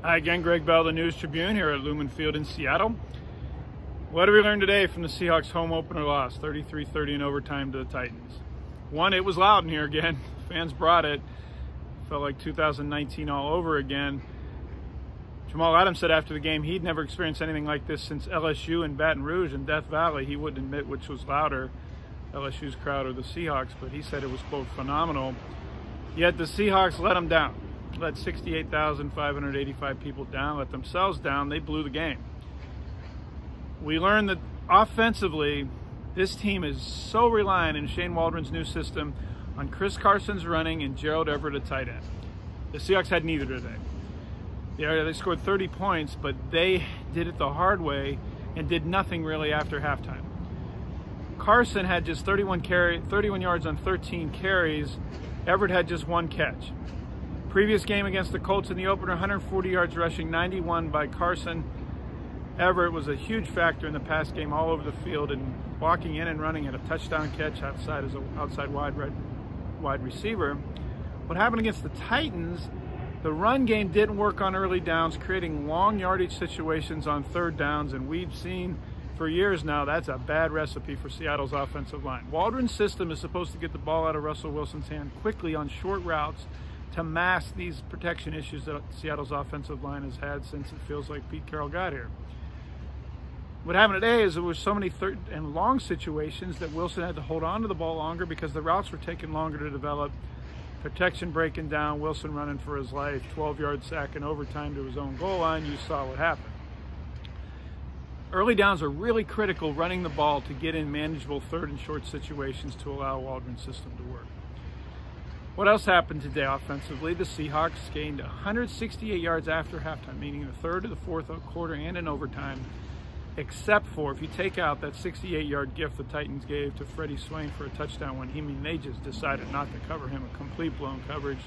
Hi again, Greg Bell, the News Tribune here at Lumen Field in Seattle. What did we learn today from the Seahawks home opener loss, 33-30 in overtime to the Titans? One, it was loud in here again. Fans brought it. Felt like 2019 all over again. Jamal Adams said after the game he'd never experienced anything like this since LSU in Baton Rouge and Death Valley. He wouldn't admit which was louder, LSU's crowd or the Seahawks, but he said it was, quote, phenomenal. Yet the Seahawks let them down. Let 68,585 people down, let themselves down. They blew the game. We learned that offensively, this team is so reliant in Shane Waldron's new system on Chris Carson's running and Gerald Everett at tight end. The Seahawks had neither today. They scored 30 points, but they did it the hard way and did nothing really after halftime. Carson had just 31 yards on 13 carries. Everett had just one catch. Previous game against the Colts in the opener, 140 yards rushing, 91 by Carson. Everett was a huge factor in the pass game all over the field and walking in and running at a touchdown catch outside as an outside wide receiver. What happened against the Titans, the run game didn't work on early downs, creating long yardage situations on third downs, and we've seen for years now that's a bad recipe for Seattle's offensive line. Waldron's system is supposed to get the ball out of Russell Wilson's hand quickly on short routes to mask these protection issues that Seattle's offensive line has had since it feels like Pete Carroll got here. What happened today is there were so many third and long situations that Wilson had to hold on to the ball longer because the routes were taking longer to develop. Protection breaking down, Wilson running for his life, 12-yard sack in overtime to his own goal line. You saw what happened. Early downs are really critical running the ball to get in manageable third and short situations to allow Waldron's system to work. What else happened today offensively? The Seahawks gained 168 yards after halftime, meaning the third to the fourth quarter and in overtime, except for if you take out that 68-yard gift the Titans gave to Freddie Swain for a touchdown when they just decided not to cover him, a complete blown coverage.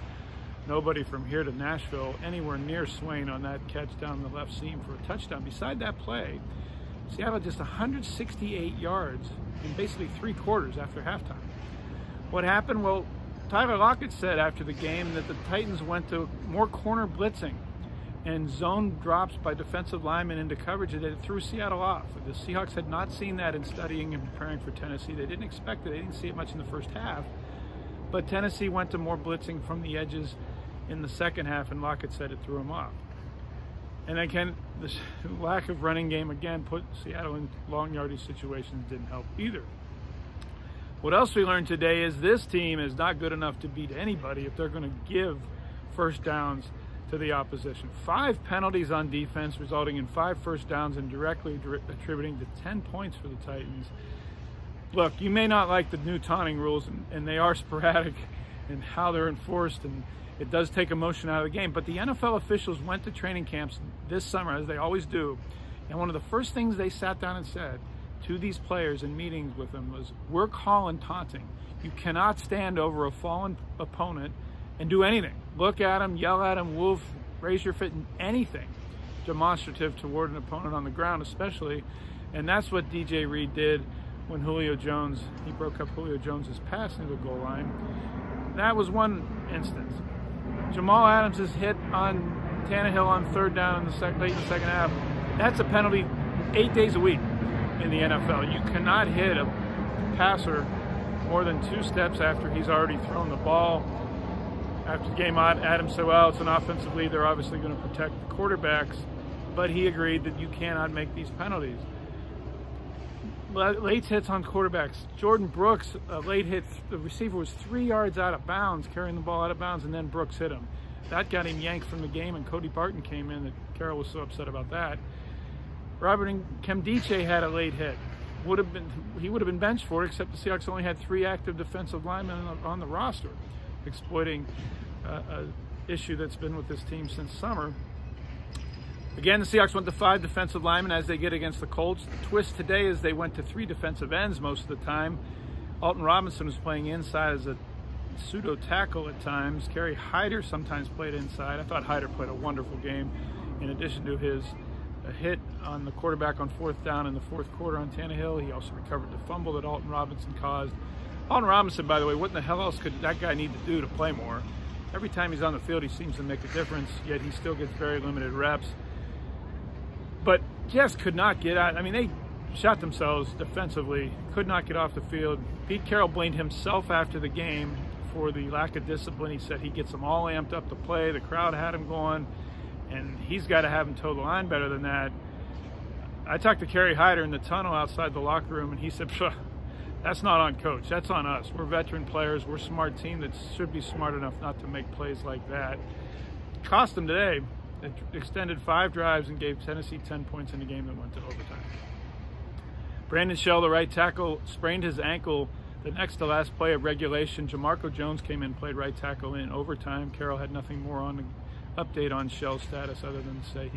Nobody from here to Nashville anywhere near Swain on that catch down the left seam for a touchdown. Beside that play, Seattle just 168 yards in basically 3 quarters after halftime. What happened? Well, Tyler Lockett said after the game that the Titans went to more corner blitzing and zone drops by defensive linemen into coverage that it threw Seattle off. The Seahawks had not seen that in studying and preparing for Tennessee. They didn't expect it. They didn't see it much in the first half. But Tennessee went to more blitzing from the edges in the second half, and Lockett said it threw him off. And again, the lack of running game again put Seattle in long yardage situations, didn't help either. What else we learned today is this team is not good enough to beat anybody if they're going to give first downs to the opposition. 5 penalties on defense, resulting in 5 first downs and directly attributing to 10 points for the Titans. Look, you may not like the new taunting rules, and they are sporadic in how they're enforced, and it does take emotion out of the game, but the NFL officials went to training camps this summer, as they always do, and one of the first things they sat down and said to these players in meetings with them was, we're calling taunting. You cannot stand over a fallen opponent and do anything. Look at him, yell at him, wolf, raise your fist, anything demonstrative toward an opponent on the ground especially. And that's what DJ Reed did when he broke up Julio Jones's pass into the goal line. That was one instance. Jamal Adams' hit on Tannehill on third down late in the second half. That's a penalty 8 days a week in the NFL. You cannot hit a passer more than 2 steps after he's already thrown the ball. After the game, Adams said, well, it's an offensive lead. They're obviously going to protect the quarterbacks, but he agreed that you cannot make these penalties. Late hits on quarterbacks. Jordan Brooks, a late hit, the receiver was 3 yards out of bounds, carrying the ball out of bounds, and then Brooks hit him. That got him yanked from the game, and Cody Barton came in. That Carroll was so upset about that. Robert Nkemdiche had a late hit. He would have been benched for it, except the Seahawks only had 3 active defensive linemen on the roster, exploiting an issue that's been with this team since summer. Again, the Seahawks went to 5 defensive linemen as they get against the Colts. The twist today is they went to 3 defensive ends most of the time. Alton Robinson was playing inside as a pseudo tackle at times. Kerry Hyder sometimes played inside. I thought Hyder played a wonderful game in addition to his hit on the quarterback on 4th down in the 4th quarter on Tannehill. He also recovered the fumble that Alton Robinson caused. Alton Robinson, by the way, what in the hell else could that guy need to do to play more? Every time he's on the field, he seems to make a difference, yet he still gets very limited reps. But just could not get out. I mean, they shot themselves defensively, could not get off the field. Pete Carroll blamed himself after the game for the lack of discipline. He said he gets them all amped up to play. The crowd had him going, and he's got to have them toe the line better than that. I talked to Kerry Hyder in the tunnel outside the locker room, and he said, that's not on coach, that's on us. We're veteran players, we're a smart team that should be smart enough not to make plays like that. Cost them today. It extended 5 drives and gave Tennessee 10 points in a game that went to overtime. Brandon Shell, the right tackle, sprained his ankle the next to last play of regulation. Jamarco Jones came in, played right tackle in overtime. Carroll had nothing more on the update on Shell's status other than to say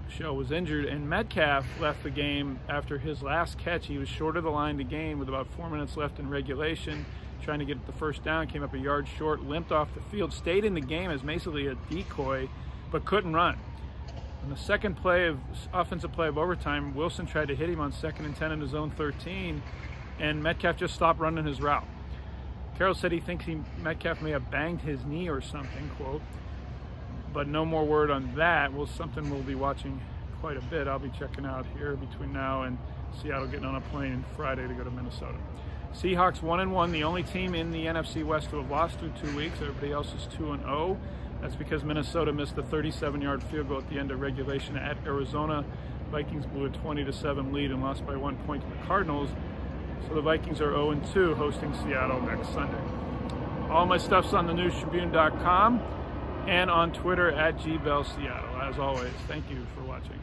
Shell was injured. And Metcalf left the game after his last catch. He was short of the line to gain with about 4 minutes left in regulation, trying to get the first down, came up a yard short, limped off the field, stayed in the game as basically a decoy, but couldn't run. On the second play of offensive play of overtime, Wilson tried to hit him on 2nd and 10 in his own 13, and Metcalf just stopped running his route. Carroll said he thinks Metcalf may have banged his knee or something, quote, but no more word on that. Well, something we'll be watching quite a bit. I'll be checking out here between now and Seattle, getting on a plane Friday to go to Minnesota. Seahawks 1-1, the only team in the NFC West to have lost through 2 weeks. Everybody else is 2-0. That's because Minnesota missed a 37-yard field goal at the end of regulation at Arizona. Vikings blew a 20-7 lead and lost by 1 point to the Cardinals. So the Vikings are 0-2, hosting Seattle next Sunday. All my stuff's on thenewstribune.com and on Twitter at GBellSeattle. As always, thank you for watching.